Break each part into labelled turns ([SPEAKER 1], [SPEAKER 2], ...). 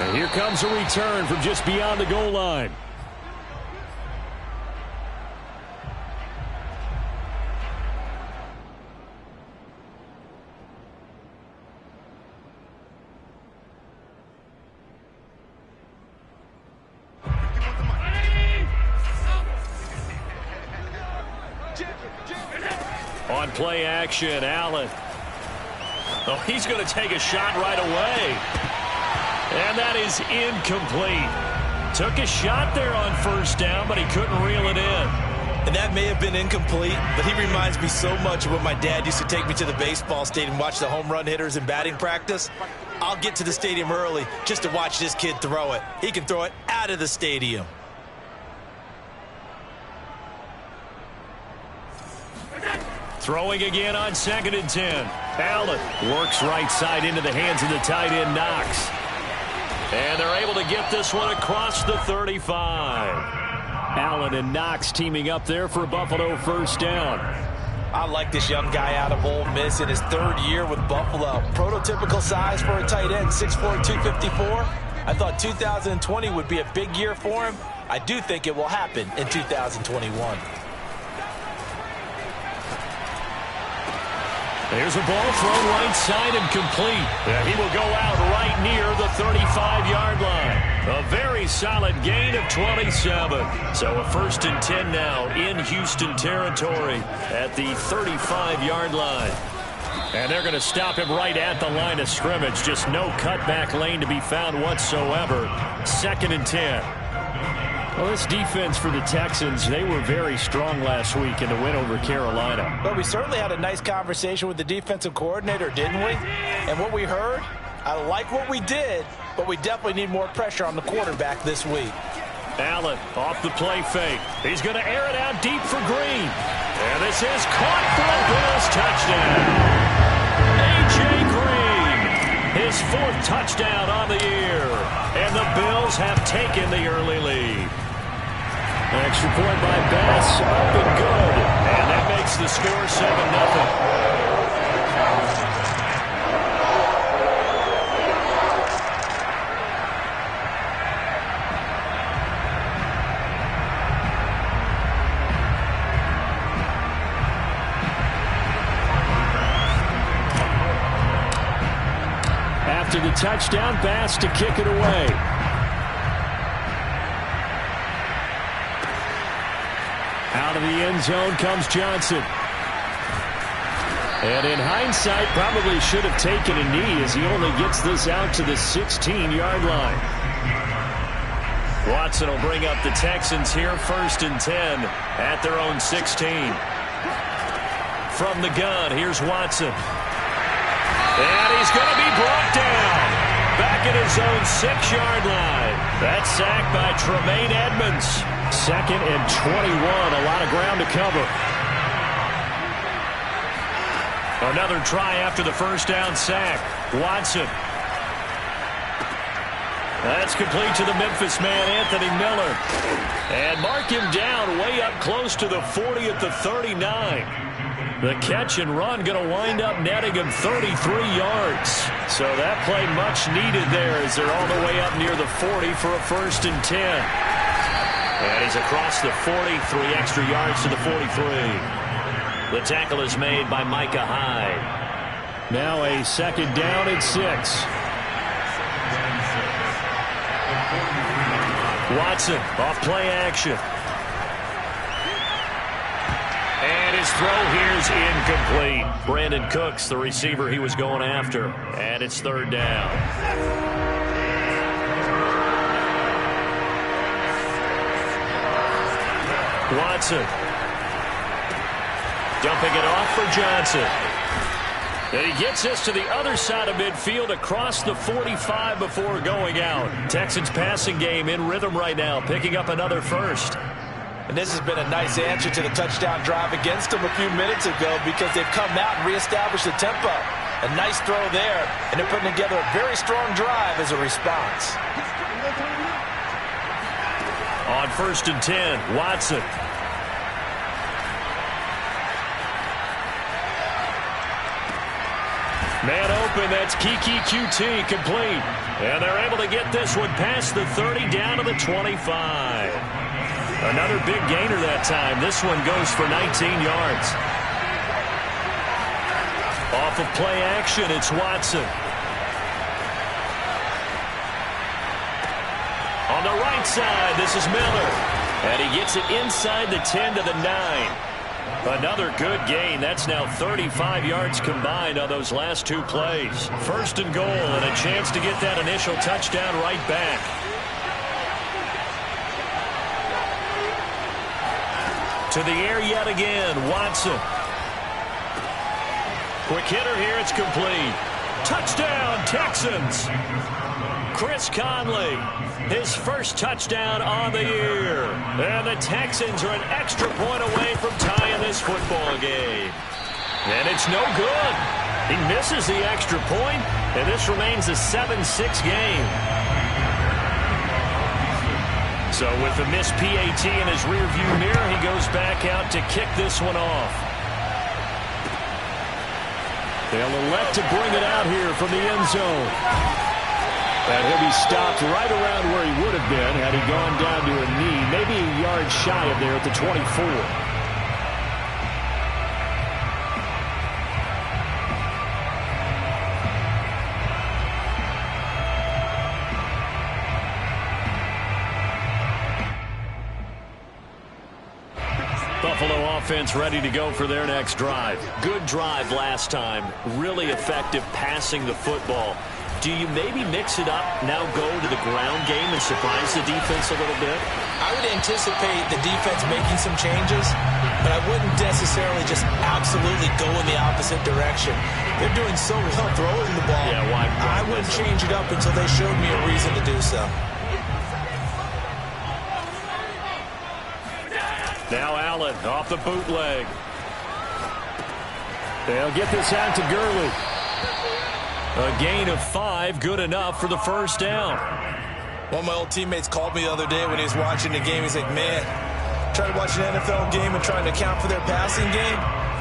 [SPEAKER 1] And here comes a return from just beyond the goal line. On play action, Allen. Oh, he's going to take a shot right away. And that is incomplete. Took a shot there on first down, but he couldn't reel it in.
[SPEAKER 2] And that may have been incomplete, but he reminds me so much of when my dad used to take me to the baseball stadium and watch the home run hitters in batting practice. I'll get to the stadium early just to watch this kid throw it. He can throw it out of the stadium.
[SPEAKER 1] Throwing again on 2nd and 10. Allen works right side into the hands of the tight end, Knox. And they're able to get this one across the 35. Allen and Knox teaming up there for a Buffalo first down.
[SPEAKER 2] I like this young guy out of Ole Miss in his 3rd year with Buffalo. Prototypical size for a tight end, 6'4", 254. I thought 2020 would be a big year for him. I do think it will happen in 2021.
[SPEAKER 1] There's a ball thrown right side and complete. He will go out right near the 35-yard line. A very solid gain of 27. So a 1st and 10 now in Houston territory at the 35-yard line. And they're going to stop him right at the line of scrimmage. Just no cutback lane to be found whatsoever. 2nd and 10. Well, this defense for the Texans, they were very strong last week in the win over Carolina.
[SPEAKER 2] Well, we certainly had a nice conversation with the defensive coordinator, didn't we? And what we heard, I like what we did, but we definitely need more pressure on the quarterback this week.
[SPEAKER 1] Allen off the play fake. He's going to air it out deep for Green. And this is caught for a Bills touchdown. A.J. Green, his 4th touchdown on the year. And the Bills have taken the early lead. Extra point by Bass, up and good. And that makes the score 7-0. After the touchdown, Bass to kick it away. Out of the end zone comes Johnson. And in hindsight, probably should have taken a knee as he only gets this out to the 16-yard line. Watson will bring up the Texans here, 1st and 10 at their own 16. From the gun, here's Watson. And he's going to be brought down back at his own 6-yard line. That sack by Tremaine Edmonds. 2nd and 21. A lot of ground to cover. Another try after the first down sack. Watson. That's complete to the Memphis man, Anthony Miller. And mark him down way up close to the 40 at the 39. The catch and run going to wind up netting him 33 yards. So that play much needed there as they're all the way up near the 40 for a 1st and 10. And he's across the 40, 3 extra yards to the 43. The tackle is made by Micah Hyde. Now a 2nd down and 6. Watson off play action. And his throw here's incomplete. Brandon Cooks, the receiver he was going after. And it's 3rd down. Watson. Dumping it off for Johnson. And he gets this to the other side of midfield across the 45 before going out. Texans passing game in rhythm right now, picking up another 1st.
[SPEAKER 2] And this has been a nice answer to the touchdown drive against them a few minutes ago because they've come out and reestablished the tempo. A nice throw there, and they're putting together a very strong drive as a response.
[SPEAKER 1] On 1st and 10, Watson. Man open, that's Kiki QT, complete. And they're able to get this one past the 30 down to the 25. Another big gainer that time. This one goes for 19 yards. Off of play action, it's Watson. On the right side, this is Miller. And he gets it inside the 10 to the 9. Another good gain. That's now 35 yards combined on those last two plays. First and goal, and a chance to get that initial touchdown right back. To the air yet again, Watson. Quick hitter here, it's complete. Touchdown, Texans. Chris Conley, his first touchdown on the year. And the Texans are an extra point away from tying this football game. And it's no good. He misses the extra point, and this remains a 7-6 game. So with the missed PAT in his rearview mirror, he goes back out to kick this one off. They'll elect to bring it out here from the end zone. And he'll be stopped right around where he would have been had he gone down to a knee, maybe a yard shy of there at the 24. Buffalo offense ready to go for their next drive. Good drive last time. Really effective passing the football. Do you maybe mix it up, now go to the ground game and surprise the defense a little bit?
[SPEAKER 2] I would anticipate the defense making some changes, but I wouldn't necessarily just absolutely go in the opposite direction. They're doing so well throwing the ball.
[SPEAKER 1] Yeah, why
[SPEAKER 2] I wouldn't change it up until they showed me a reason to do so.
[SPEAKER 1] Now Allen off the bootleg. They'll get this out to Gurley. A gain of 5, good enough for the first down.
[SPEAKER 2] One of my old teammates called me the other day when he was watching the game. He's like, man, trying to watch an NFL game and trying to account for their passing game,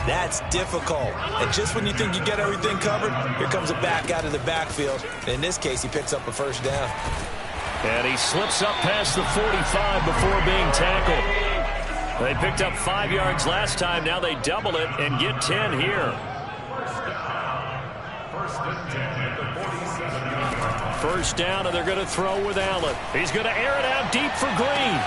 [SPEAKER 2] that's difficult. And just when you think you get everything covered, here comes a back out of the backfield. And in this case, he picks up a first down.
[SPEAKER 1] And he slips up past the 45 before being tackled. They picked up 5 yards last time. Now they double it and get 10 here. First down, and they're going to throw with Allen. He's going to air it out deep for Green.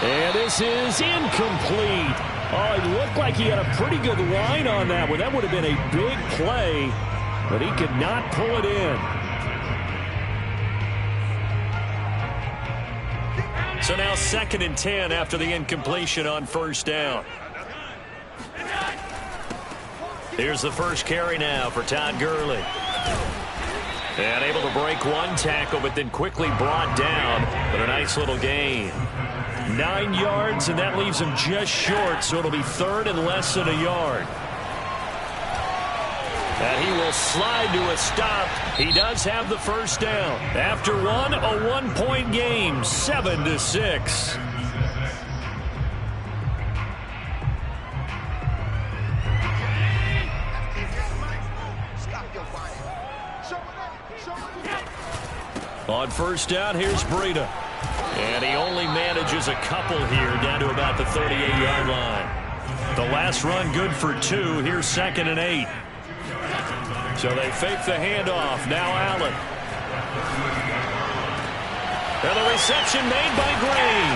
[SPEAKER 1] And this is incomplete. Oh, it looked like he had a pretty good line on that one. That would have been a big play, but he could not pull it in. So now 2nd and 10 after the incompletion on first down. Here's the first carry now for Todd Gurley. And able to break one tackle, but then quickly brought down. But a nice little gain. 9 yards, and that leaves him just short, so it'll be 3rd and less than a yard. And he will slide to a stop. He does have the first down. After one, a 1-point game, 7-6. On first down, here's Breida. And he only manages a couple here down to about the 38-yard line. The last run good for 2. Here's 2nd and 8. So they fake the handoff. Now Allen. And the reception made by Green.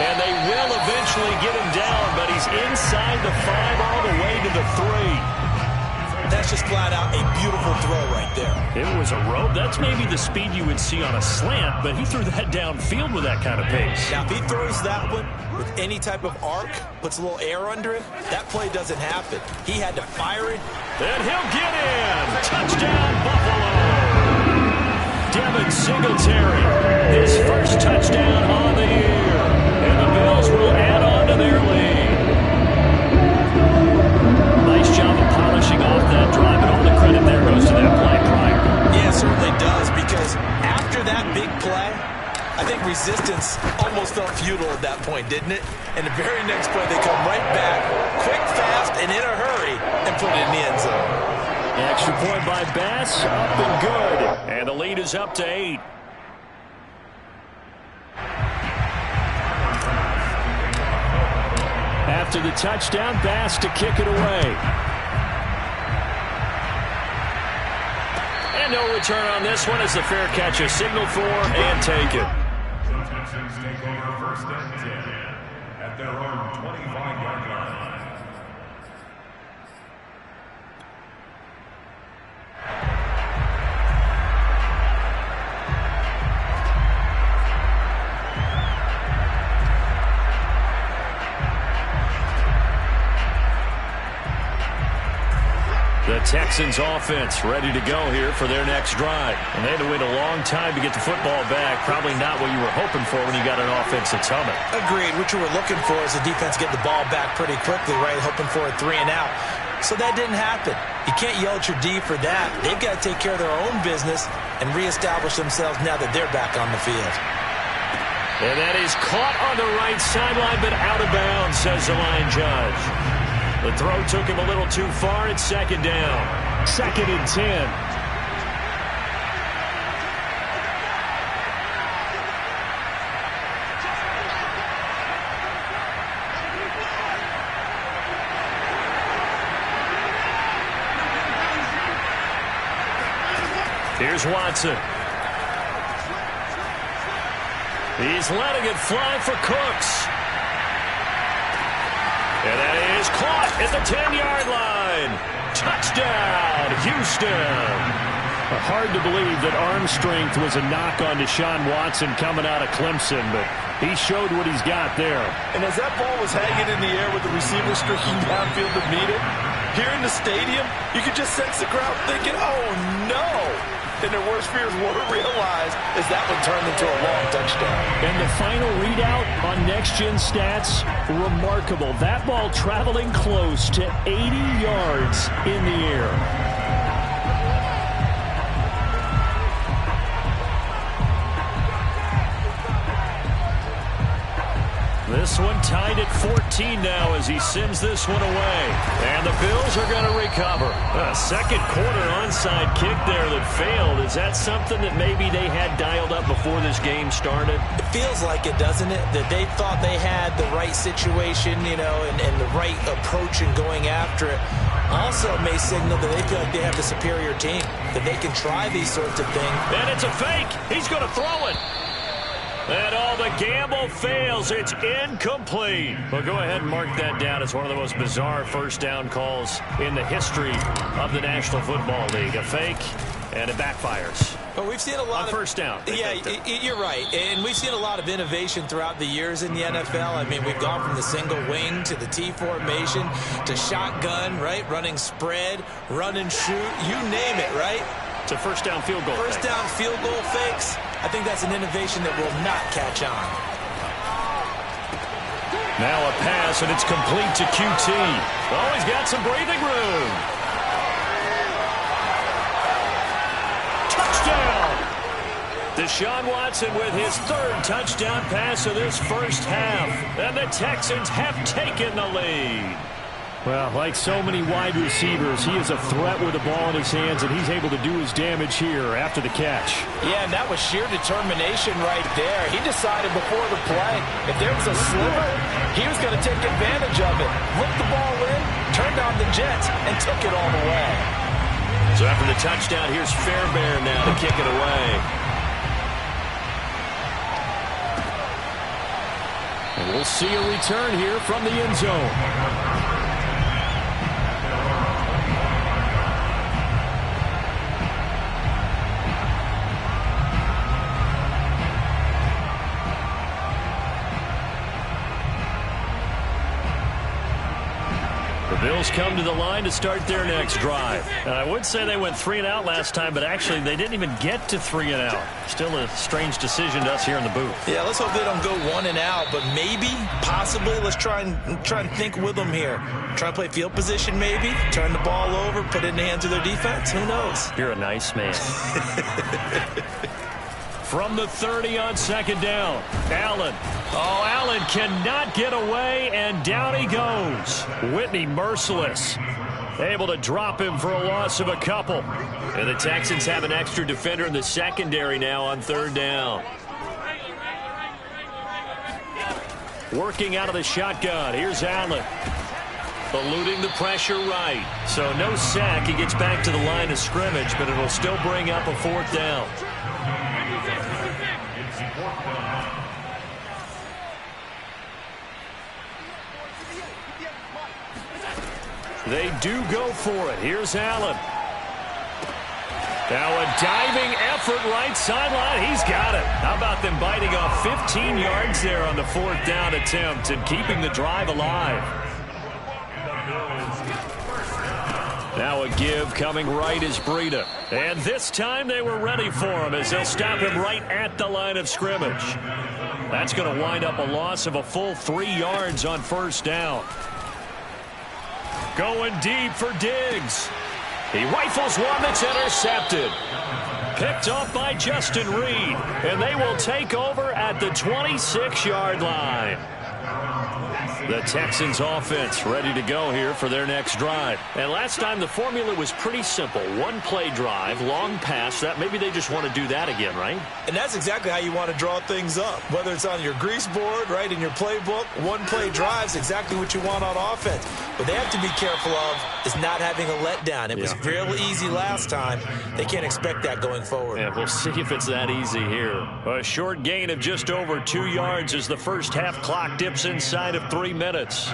[SPEAKER 1] And they will eventually get him down, but he's inside the 5 all the way to the 3.
[SPEAKER 2] That's just flat out a beautiful throw right there.
[SPEAKER 1] It was a rope. That's maybe the speed you would see on a slant, but he threw that downfield with that kind of pace.
[SPEAKER 2] Now, if he throws that one with any type of arc, puts a little air under it, that play doesn't happen. He had to fire it.
[SPEAKER 1] And he'll get in. Touchdown, Buffalo. Devin Singletary, his first touchdown on the year. And the Bills will add on to their lead. Nice job of polishing off that drive, and all the credit there goes to that play prior.
[SPEAKER 2] Yeah, it certainly does, because after that big play, I think resistance almost felt futile at that point, didn't it? And the very next play, they come right back, quick, fast, and in a hurry, and put it in the end zone.
[SPEAKER 1] Extra point by Bass, up and good. And the lead is up to 8. After the touchdown, Bass to kick it away. And no return on this one as the fair catch is signaled for and taken.
[SPEAKER 3] The Texans take over first and 10 at their own 25-yard line.
[SPEAKER 1] The Texans offense ready to go here for their next drive. And they had to wait a long time to get the football back. Probably not what you were hoping for when you got an offense that's humming.
[SPEAKER 2] Agreed. What you were looking for is the defense get the ball back pretty quickly, right? Hoping for a 3-and-out. So that didn't happen. You can't yell at your D for that. They've got to take care of their own business and reestablish themselves now that they're back on the field.
[SPEAKER 1] And that is caught on the right sideline, but out of bounds, says the line judge. The throw took him a little too far. It's second down. 2nd and 10. Here's Watson. He's letting it fly for Cooks. And that is caught at the 10-yard line. Touchdown, Houston. Hard to believe that arm strength was a knock on Deshaun Watson coming out of Clemson, but he showed what he's got there.
[SPEAKER 2] And as that ball was hanging in the air with the receiver streaking downfield to meet it, here in the stadium, you could just sense the crowd thinking, oh, no. And their worst fears were realized as that one turned into a long touchdown.
[SPEAKER 1] And the final readout on Next Gen Stats, remarkable. That ball traveling close to 80 yards in the air. This one tied at 14 now as he sends this one away. And the Bills are going to recover. A second quarter onside kick there that failed. Is that something that maybe they had dialed up before this game started?
[SPEAKER 2] It feels like it, doesn't it? That they thought they had the right situation, you know, and the right approach in going after it. Also may signal that they feel like they have the superior team, that they can try these sorts of things.
[SPEAKER 1] And it's a fake. He's going to throw it. And all the gamble fails. It's incomplete. Well, go ahead and mark that down as one of the most bizarre first down calls in the history of the National Football League. A fake, and it backfires.
[SPEAKER 2] But we've seen a lot
[SPEAKER 1] on first down.
[SPEAKER 2] Yeah, you're right. And we've seen a lot of innovation throughout the years in the NFL. I mean, we've gone from the single wing to the T formation to shotgun, right? Running spread, run and shoot, you name it, right?
[SPEAKER 1] To first down field goal.
[SPEAKER 2] First down field goal fakes. I think that's an innovation that will not catch on.
[SPEAKER 1] Now a pass, and it's complete to QT. Oh, he's got some breathing room. Touchdown! Deshaun Watson with his third touchdown pass of this first half. And the Texans have taken the lead. Well, like so many wide receivers, he is a threat with the ball in his hands, and he's able to do his damage here after the catch.
[SPEAKER 2] Yeah, and that was sheer determination right there. He decided before the play, if there was a sliver, he was going to take advantage of it. Looked the ball in, turned on the Jets, and took it all the way.
[SPEAKER 1] So after the touchdown, here's Fairbairn now to kick it away. And we'll see a return here from the end zone. Bills come to the line to start their next drive. And I would say they went 3 and out last time, but actually they didn't even get to 3 and out. Still a strange decision to us here in the booth.
[SPEAKER 2] Yeah, let's hope they don't go 1 and out, but maybe, possibly, let's try and think with them here. Try and play field position maybe, turn the ball over, put it in the hands of their defense. Who knows?
[SPEAKER 1] You're a nice man. From the 30 on second down, Allen. Oh, Allen cannot get away, and down he goes. Whitney merciless. Able to drop him for a loss of a couple. And the Texans have an extra defender in the secondary now on third down. Working out of the shotgun. Here's Allen. Eluding the pressure right. So no sack. He gets back to the line of scrimmage, but it'll still bring up a fourth down. They do go for it. Here's Allen. Now a diving effort right sideline. He's got it. How about them biting off 15 yards there on the fourth down attempt and keeping the drive alive. Now a give coming right is Breida. And this time they were ready for him as they'll stop him right at the line of scrimmage. That's going to wind up a loss of a full 3 yards on first down. Going deep for Diggs. He rifles one that's intercepted. Picked off by Justin Reed. And they will take over at the 26-yard line. The Texans offense ready to go here for their next drive. And last time the formula was pretty simple. One play drive, long pass. That maybe they just want to do that again, right?
[SPEAKER 2] And that's exactly how you want to draw things up. Whether it's on your grease board, right, in your playbook, one play drives exactly what you want on offense. What they have to be careful of is not having a letdown. It was real easy last time. They can't expect that going forward.
[SPEAKER 1] Yeah, we'll see if it's that easy here. A short gain of just over 2 yards as the first half clock dips inside of 3 minutes.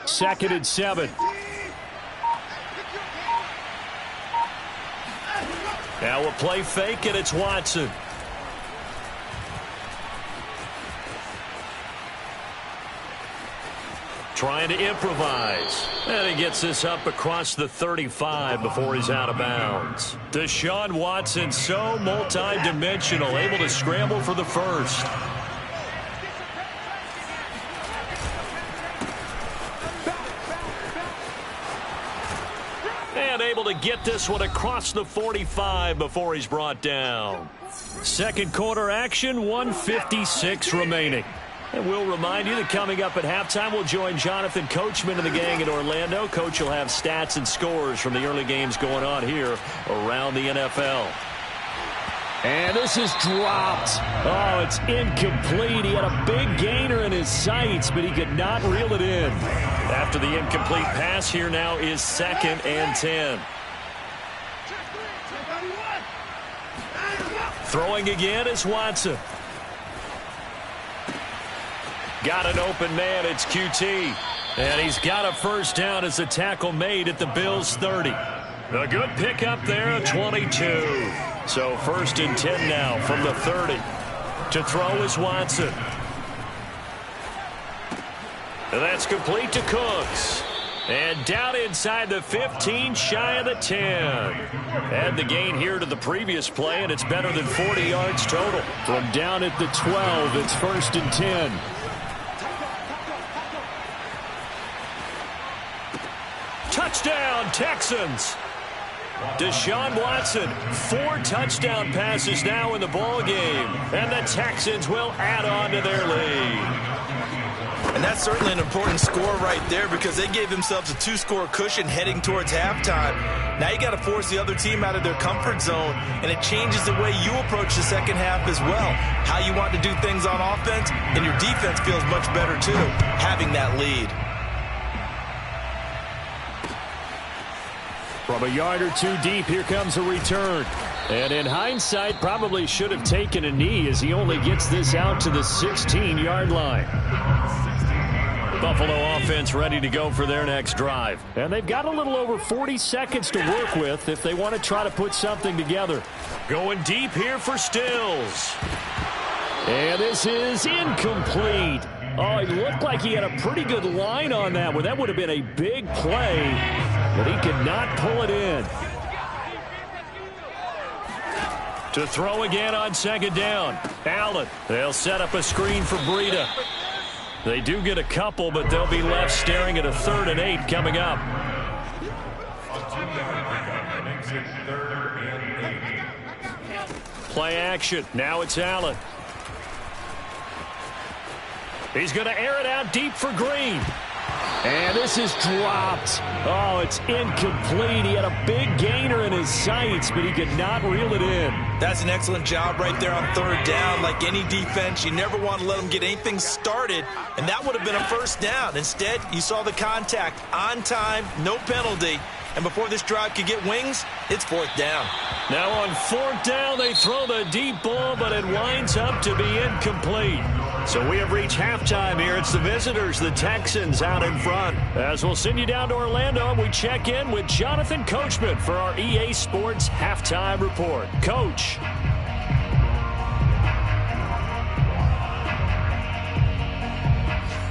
[SPEAKER 1] Second and 7. Now a play fake, and it's Watson. Trying to improvise. And he gets this up across the 35 before he's out of bounds. Deshaun Watson, so multi-dimensional, able to scramble for the first. And able to get this one across the 45 before he's brought down. Second quarter action, 1:56 remaining. And we'll remind you that coming up at halftime, we'll join Jonathan Coachman and the gang in Orlando. Coach will have stats and scores from the early games going on here around the NFL. And this is dropped. Oh, it's incomplete. He had a big gainer in his sights, but he could not reel it in. After the incomplete pass, here now is 2nd and 10. Throwing again is Watson. Got an open man, it's QT. And he's got a first down as the tackle made at the Bills' 30. A good pickup there, a 22. So 1st and 10 now from the 30. To throw is Watson. And that's complete to Cooks. And down inside the 15, shy of the 10. Add the gain here to the previous play, and it's better than 40 yards total. From down at the 12, it's 1st and 10. Touchdown, Texans. Deshaun Watson, 4 touchdown passes now in the ball game, and the Texans will add on to their lead.
[SPEAKER 2] And that's certainly an important score right there because they gave themselves a 2-score cushion heading towards halftime. Now you got to force the other team out of their comfort zone, and it changes the way you approach the second half as well. How you want to do things on offense, and your defense feels much better too, having that lead.
[SPEAKER 1] From a yard or two deep, here comes a return. And in hindsight, probably should have taken a knee as he only gets this out to the 16-yard line. Buffalo offense ready to go for their next drive. And they've got a little over 40 seconds to work with if they want to try to put something together. Going deep here for Stills. And this is incomplete. Oh, it looked like he had a pretty good line on that one. That would have been a big play, but he could not pull it in. To throw again on 2nd down. Allen. They'll set up a screen for Breida. They do get a couple, but they'll be left staring at a 3rd and 8 coming up. Play action. Now it's Allen. He's going to air it out deep for Green. And this is dropped. Oh, it's incomplete. He had a big gainer in his sights, but he could not reel it in.
[SPEAKER 2] That's an excellent job right there on 3rd down. Like any defense, you never want to let them get anything started, and that would have been a 1st down. Instead, you saw the contact on time, no penalty. And before this drive could get wings, it's 4th down.
[SPEAKER 1] Now on 4th down, they throw the deep ball, but it winds up to be incomplete. So we have reached halftime here. It's the visitors, the Texans, out in front. As we'll send you down to Orlando, we check in with Jonathan Coachman for our EA Sports Halftime Report. Coach.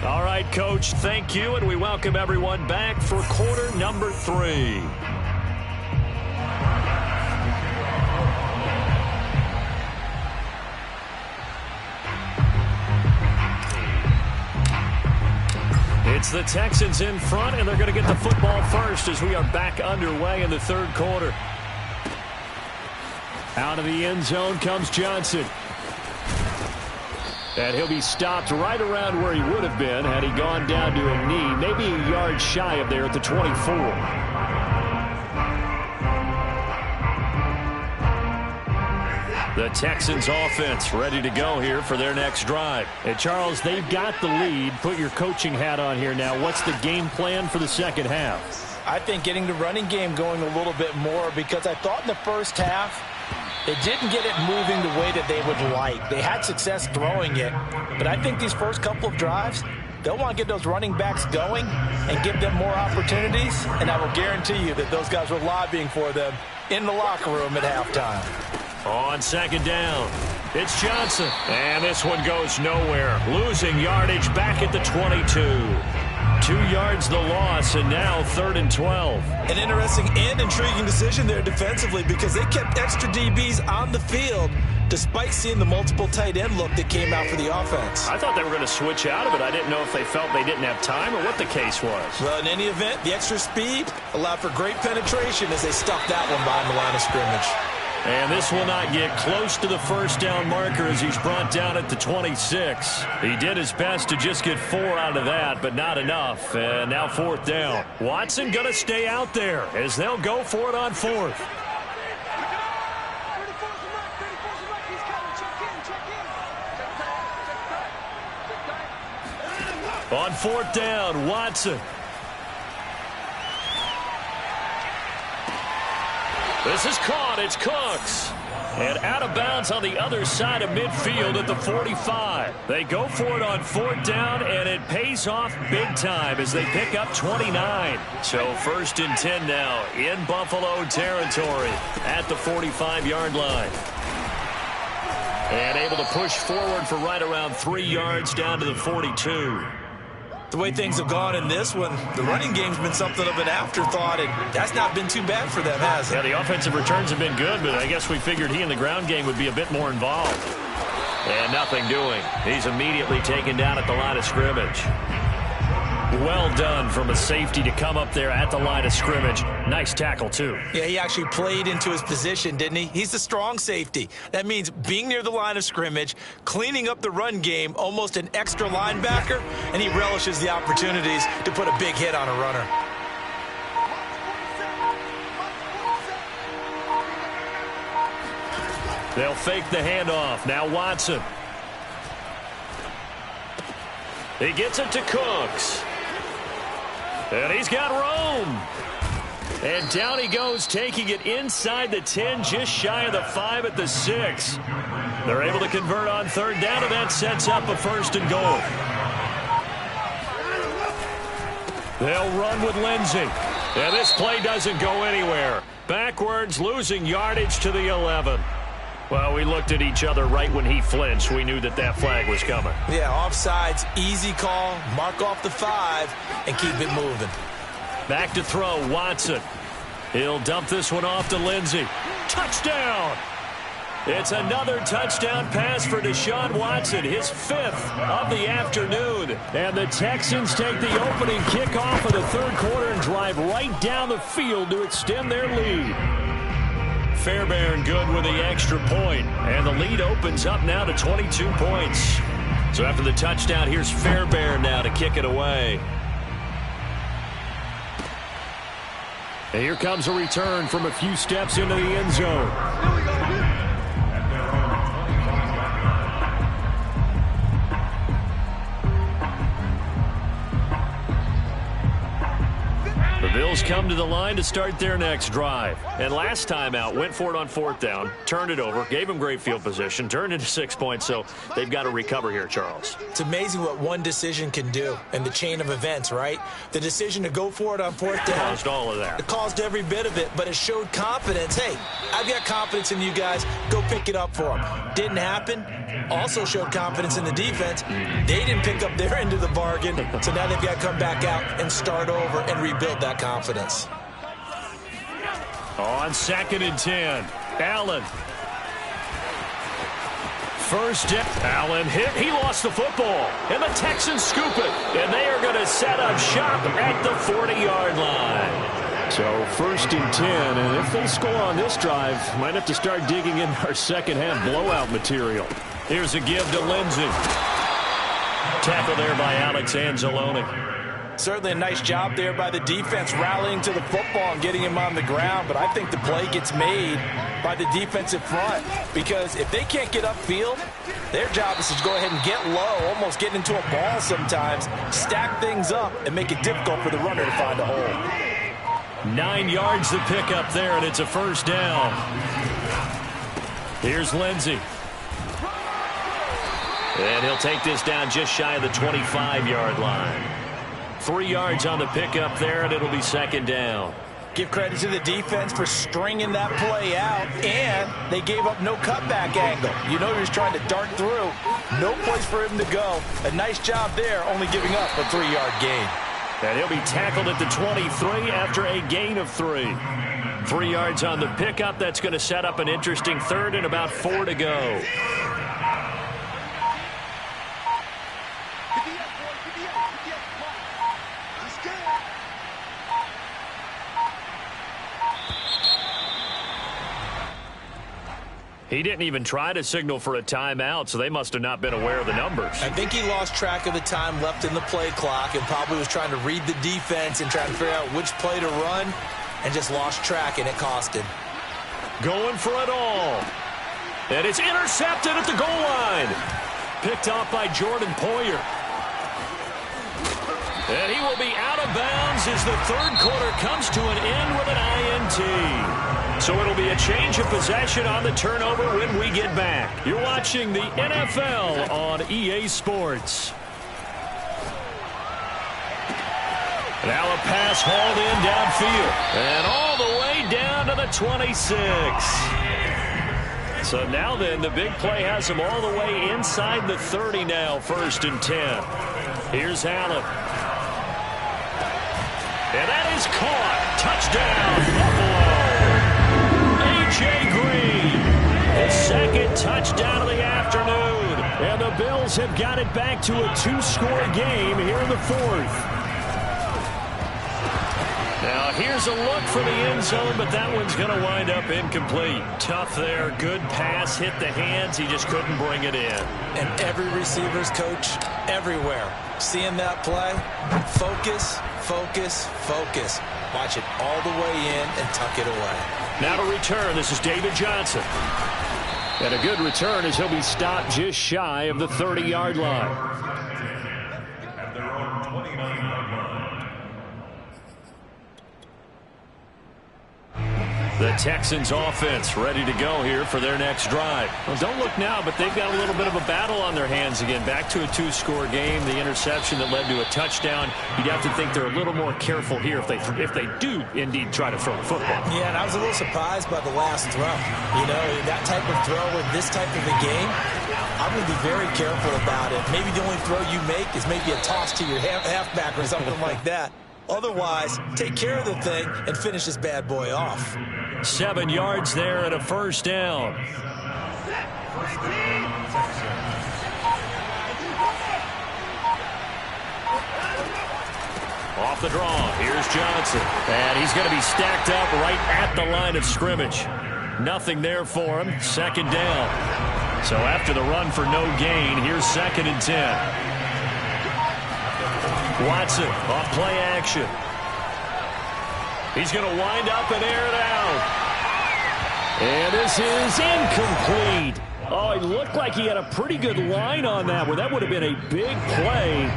[SPEAKER 1] All right, Coach, thank you, and we welcome everyone back for quarter number 3. It's the Texans in front, and they're going to get the football first as we are back underway in the 3rd quarter. Out of the end zone comes Johnson. And he'll be stopped right around where he would have been had he gone down to a knee, maybe a yard shy of there at the 24. The Texans offense ready to go here for their next drive. And Charles, they've got the lead. Put your coaching hat on here now. What's the game plan for the second half?
[SPEAKER 2] I think getting the running game going a little bit more, because I thought in the first half they didn't get it moving the way that they would like. They had success throwing it, but I think these first couple of drives, they'll want to get those running backs going and give them more opportunities, and I will guarantee you that those guys were lobbying for them in the locker room at halftime.
[SPEAKER 1] On 2nd down, it's Johnson. And this one goes nowhere. Losing yardage back at the 22. 2 yards the loss, and now 3rd and 12.
[SPEAKER 2] An interesting and intriguing decision there defensively, because they kept extra DBs on the field despite seeing the multiple tight end look that came out for the offense.
[SPEAKER 1] I thought they were going to switch out of it. I didn't know if they felt they didn't have time or what the case was.
[SPEAKER 2] Well, in any event, the extra speed allowed for great penetration as they stuffed that one behind the line of scrimmage.
[SPEAKER 1] And this will not get close to the 1st down marker as he's brought down at the 26. He did his best to just get 4 out of that, but not enough. And now 4th down. Watson going to stay out there as they'll go for it on 4th. On 4th down, Watson. This is caught. It's Cooks. And out of bounds on the other side of midfield at the 45. They go for it on 4th down, and it pays off big time as they pick up 29. So 1st and 10 now in Buffalo territory at the 45-yard line. And able to push forward for right around 3 yards down to the 42.
[SPEAKER 2] The way things have gone in this one, the running game's been something of an afterthought, and that's not been too bad for them, has it?
[SPEAKER 1] Yeah, the offensive returns have been good, but I guess we figured he in the ground game would be a bit more involved. And nothing doing. He's immediately taken down at the line of scrimmage. Well done from a safety to come up there at the line of scrimmage. Nice tackle, too.
[SPEAKER 2] Yeah, he actually played into his position, didn't he? He's the strong safety. That means being near the line of scrimmage, cleaning up the run game, almost an extra linebacker, and he relishes the opportunities to put a big hit on a runner.
[SPEAKER 1] They'll fake the handoff. Now Watson. He gets it to Cooks. And he's got Rome. And down he goes, taking it inside the 10, just shy of the 5 at the 6. They're able to convert on 3rd down, and that sets up a 1st and goal. They'll run with Lindsey. And this play doesn't go anywhere. Backwards, losing yardage to the 11. Well, we looked at each other right when he flinched. We knew that that flag was coming.
[SPEAKER 2] Yeah, offsides, easy call, mark off the 5, and keep it moving.
[SPEAKER 1] Back to throw, Watson. He'll dump this one off to Lindsey. Touchdown! It's another touchdown pass for Deshaun Watson, his 5th of the afternoon. And the Texans take the opening kickoff of the third quarter and drive right down the field to extend their lead. Fairbairn good with the extra point, and the lead opens up now to 22 points. So after the touchdown, here's Fairbairn now to kick it away. And here comes a return from a few steps into the end zone. The Bills come to the line to start their next drive. And last time out, went for it on 4th down, turned it over, gave them great field position, turned into 6 points, so they've got to recover here, Charles.
[SPEAKER 2] It's amazing what one decision can do in the chain of events, right? The decision to go for it on 4th down.
[SPEAKER 1] Caused all of that.
[SPEAKER 2] It caused every bit of it, but it showed confidence. Hey, I've got confidence in you guys. Go pick it up for them. Didn't happen. Also showed confidence in the defense. They didn't pick up their end of the bargain, so now they've got to come back out and start over and rebuild that confidence.
[SPEAKER 1] On 2nd and 10, Allen. First down. Allen hit. He lost the football. And the Texans scoop it. And they are going to set up shop at the 40-yard line. So 1st and 10. And if they score on this drive, might have to start digging in our second-half blowout material. Here's a give to Lindsey. Tackle there by Alex Anzalone.
[SPEAKER 2] Certainly a nice job there by the defense rallying to the football and getting him on the ground, but I think the play gets made by the defensive front because if they can't get upfield, their job is to go ahead and get low, almost get into a ball sometimes, stack things up, and make it difficult for the runner to find a hole.
[SPEAKER 1] 9 yards to pick up there, and it's a 1st down. Here's Lindsey. And he'll take this down just shy of the 25-yard line. 3 yards on the pickup there, and it'll be 2nd down.
[SPEAKER 2] Give credit to the defense for stringing that play out, and they gave up no cutback angle. You know he was trying to dart through. No place for him to go. A nice job there, only giving up a 3-yard gain.
[SPEAKER 1] And he'll be tackled at the 23 after a gain of 3. 3 yards on the pickup. That's going to set up an interesting 3rd and about 4 to go. He didn't even try to signal for a timeout, so they must have not been aware of the numbers.
[SPEAKER 2] I think he lost track of the time left in the play clock and probably was trying to read the defense and trying to figure out which play to run and just lost track, and it cost him.
[SPEAKER 1] Going for it all. And it's intercepted at the goal line. Picked off by Jordan Poyer. And he will be out of bounds as the third quarter comes to an end with an INT. So it'll be a change of possession on the turnover when we get back. You're watching the NFL on EA Sports. Now a pass hauled in downfield. And all the way down to the 26. So now then, the big play has him all the way inside the 30 now, 1st and 10. Here's Allen. And that is caught. Touchdown, Buffalo. A.J. Green, his 2nd touchdown of the afternoon. And the Bills have got it back to a 2-score game here in the 4th. Now here's a look for the end zone, but that one's going to wind up incomplete. Tough there. Good pass. Hit the hands. He just couldn't bring it in.
[SPEAKER 2] And every receiver's coach everywhere seeing that play. Focus, focus, focus. Watch it all the way in and tuck it away.
[SPEAKER 1] Now to return, this is David Johnson. And a good return as he'll be stopped just shy of the 30-yard line.
[SPEAKER 3] At their own 29-yard line.
[SPEAKER 1] The Texans offense ready to go here for their next drive. Well, don't look now, but they've got a little bit of a battle on their hands again. Back to a 2-score game. The interception that led to a touchdown. You'd have to think they're a little more careful here if they do indeed try to throw the football.
[SPEAKER 2] Yeah, and I was a little surprised by the last throw. You know, that type of throw in this type of a game, I'm going to be very careful about it. Maybe the only throw you make is maybe a toss to your halfback or something like that. Otherwise, take care of the thing and finish this bad boy off.
[SPEAKER 1] 7 yards there and a 1st down. Off the draw, here's Johnson. And he's going to be stacked up right at the line of scrimmage. Nothing there for him. Second down. So after the run for no gain, here's 2nd and 10. Watson off play action. He's going to wind up and air it out. And this is incomplete. Oh, it looked like he had a pretty good line on that one. That would have been a big play,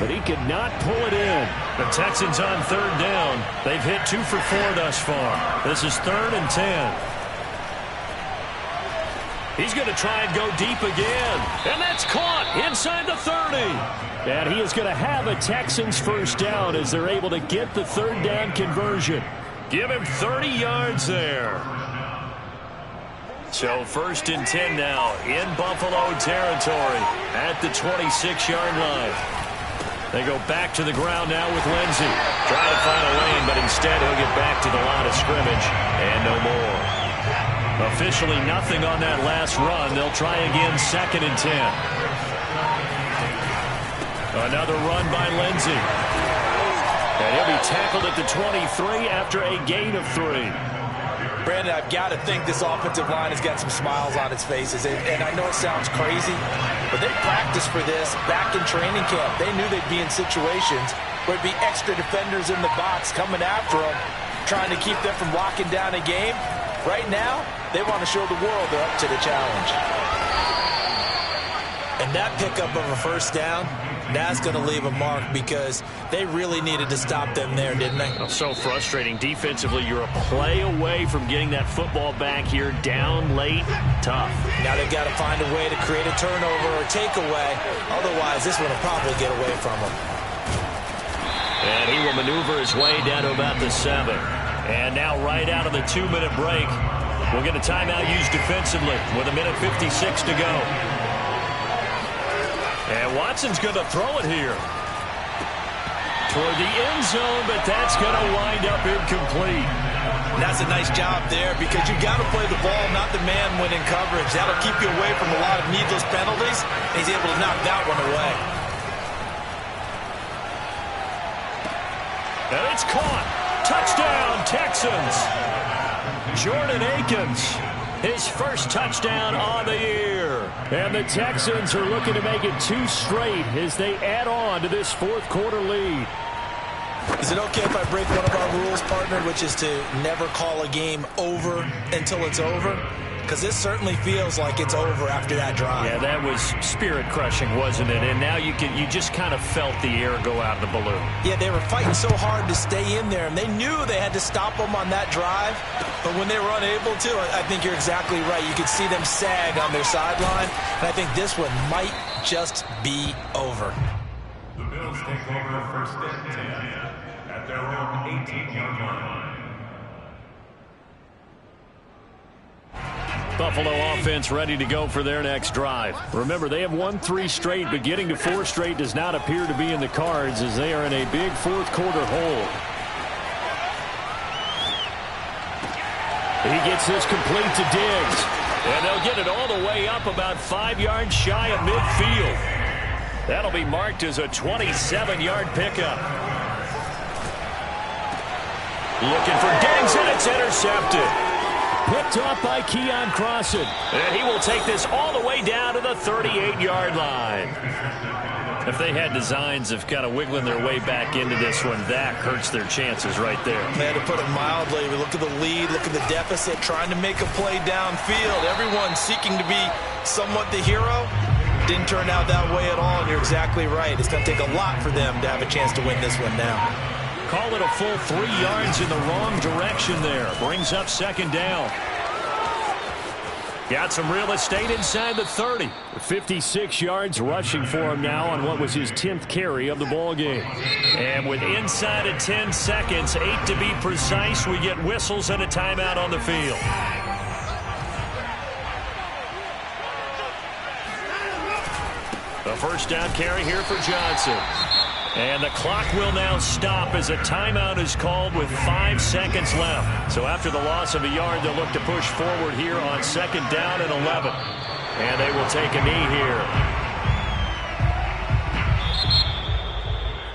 [SPEAKER 1] but he could not pull it in. The Texans on 3rd down. They've hit 2 for 4 thus far. This is 3rd and 10. He's going to try and go deep again. And that's caught inside the 30. And he is going to have a Texans first down as they're able to get the 3rd down conversion. Give him 30 yards there. So 1st and 10 now in Buffalo territory at the 26-yard line. They go back to the ground now with Lindsey. Trying to find a lane, but instead he'll get back to the line of scrimmage and no more. Officially nothing on that last run. They'll try again 2nd and 10. Another run by Lindsey. And he'll be tackled at the 23 after a gain of 3.
[SPEAKER 2] Brandon, I've got to think this offensive line has got some smiles on its faces. And I know it sounds crazy, but they practiced for this back in training camp. They knew they'd be in situations where it'd be extra defenders in the box coming after them, trying to keep them from locking down a game. Right now, they want to show the world they're up to the challenge. And that pickup of a first down, that's going to leave a mark because they really needed to stop them there, didn't they?
[SPEAKER 1] So frustrating. Defensively, you're a play away from getting that football back here down late. Tough.
[SPEAKER 2] Now they've got to find a way to create a turnover or takeaway. Otherwise, this one will probably get away from them.
[SPEAKER 1] And he will maneuver his way down to about the 7. And now right out of the 2-minute break, we'll get a timeout used defensively with 1:56 to go. And Watson's going to throw it here toward the end zone, but that's going to wind up incomplete.
[SPEAKER 2] And that's a nice job there because you've got to play the ball, not the man when in coverage. That'll keep you away from a lot of needless penalties. And he's able to knock that one away.
[SPEAKER 1] And it's caught. Touchdown, Texans. Jordan Akins, his first touchdown on the year. And the Texans are looking to make it 2 straight as they add on to this 4th quarter lead.
[SPEAKER 2] Is it okay if I break one of our rules, partner, which is to never call a game over until it's over? Because this certainly feels like it's over after that drive.
[SPEAKER 1] Yeah, that was spirit-crushing, wasn't it? And now you just kind of felt the air go out of the balloon.
[SPEAKER 2] Yeah, they were fighting so hard to stay in there, and they knew they had to stop them on that drive. But when they were unable to, I think you're exactly right. You could see them sag on their sideline, and I think this one might just be over.
[SPEAKER 3] The Bills take over 1st and 10 at their own 18-yard line.
[SPEAKER 1] Buffalo offense ready to go for their next drive. Remember, they have won 3 straight, but getting to 4 straight does not appear to be in the cards as they are in a big 4th quarter hole. He gets this complete to Diggs. And they'll get it all the way up about 5 yards shy of midfield. That'll be marked as a 27-yard pickup. Looking for Diggs, and it's intercepted. Picked off by Keon Crossan. And he will take this all the way down to the 38-yard line. If they had designs of kind of wiggling their way back into this one, that hurts their chances right there.
[SPEAKER 2] Man, to put it mildly, we look at the lead, look at the deficit, trying to make a play downfield. Everyone seeking to be somewhat the hero. Didn't turn out that way at all, and you're exactly right. It's going to take a lot for them to have a chance to win this one now.
[SPEAKER 1] Call it a full 3 yards in the wrong direction there. Brings up 2nd down. Got some real estate inside the 30. 56 yards rushing for him now on what was his 10th carry of the ball game. And with inside of 10 seconds, 8 to be precise, we get whistles and a timeout on the field. The first down carry here for Johnson. And the clock will now stop as a timeout is called with 5 seconds left. So after the loss of a yard, they'll look to push forward here on 2nd down and 11. And they will take a knee here.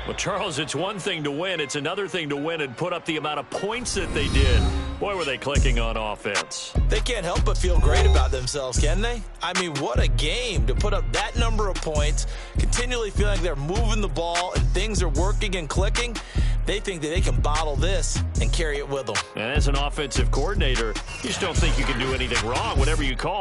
[SPEAKER 1] Well, Charles, it's one thing to win. It's another thing to win and put up the amount of points that they did. Boy, were they clicking on offense.
[SPEAKER 2] They can't help but feel great about themselves, can they? I mean, what a game to put up that number of points, continually feeling like they're moving the ball and things are working and clicking. They think that they can bottle this and carry it with them.
[SPEAKER 1] And as an offensive coordinator, you just don't think you can do anything wrong, whatever you call.